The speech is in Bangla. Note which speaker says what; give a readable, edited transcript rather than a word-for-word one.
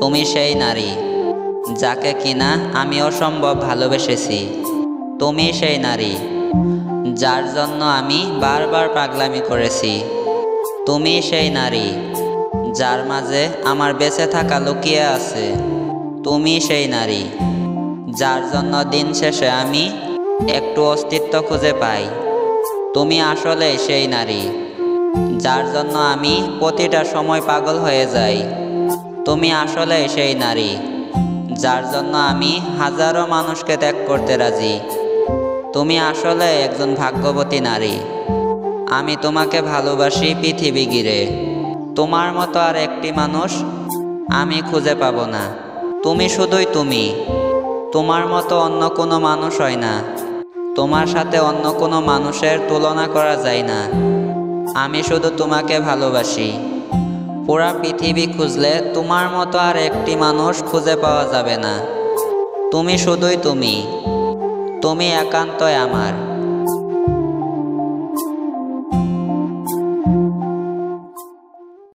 Speaker 1: তুমি সেই নারী যাকে কিনা আমি অসম্ভব ভালোবেসেছি। তুমি সেই নারী যার জন্য আমি বারবার পাগলামি করেছি। তুমি সেই নারী যার মাঝে আমার বেঁচে থাকা লুকিয়ে আছে। তুমি সেই নারী যার জন্য দিন শেষে আমি একটু অস্তিত্ব খুঁজে পাই। তুমি আসলে সেই নারী যার জন্য আমি প্রতিটা সময় পাগল হয়ে যাই। তুমি আসলে সেই নারী যার জন্য আমি হাজারো মানুষকে ত্যাগ করতে রাজি। তুমি আসলে একজন ভাগ্যবতী নারী। আমি তোমাকে ভালোবাসি পৃথিবী ঘিরে। তোমার মতো আর একটি মানুষ আমি খুঁজে পাবো না। তুমি শুধুই তুমি। তোমার মতো অন্য কোনো মানুষ হয় না। তোমার সাথে অন্য কোনো মানুষের তুলনা করা যায় না। আমি শুধু তোমাকে ভালোবাসি। পুরা পৃথিবী খুঁজলে তোমার মতো আর একটি মানুষ খুঁজে পাওয়া যাবে না। তুমি শুধুই তুমি। তুমি একান্তই আমার।